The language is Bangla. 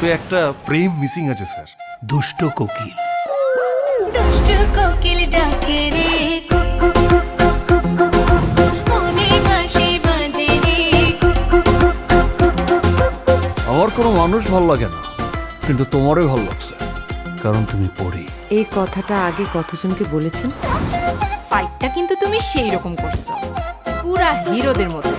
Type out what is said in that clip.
তো একটা প্রেম মিসিং আছে স্যার। দুষ্ট কোকিল। দুষ্ট কোকিল ডাকে রে কুকু কুকু কুকু কুকু মনে বাঁশি বাজে রে কুকু কুকু কুকু। আমার কোনো মানুষ ভাল লাগে না, কিন্তু তোমারই ভাল লাগছে, কারণ তুমি পড়ি। এই কথাটা আগে কতজনকে বলেছেন? ফাইটটা কিন্তু তুমি সেই রকম করছো, পুরা হিরোদের মতো।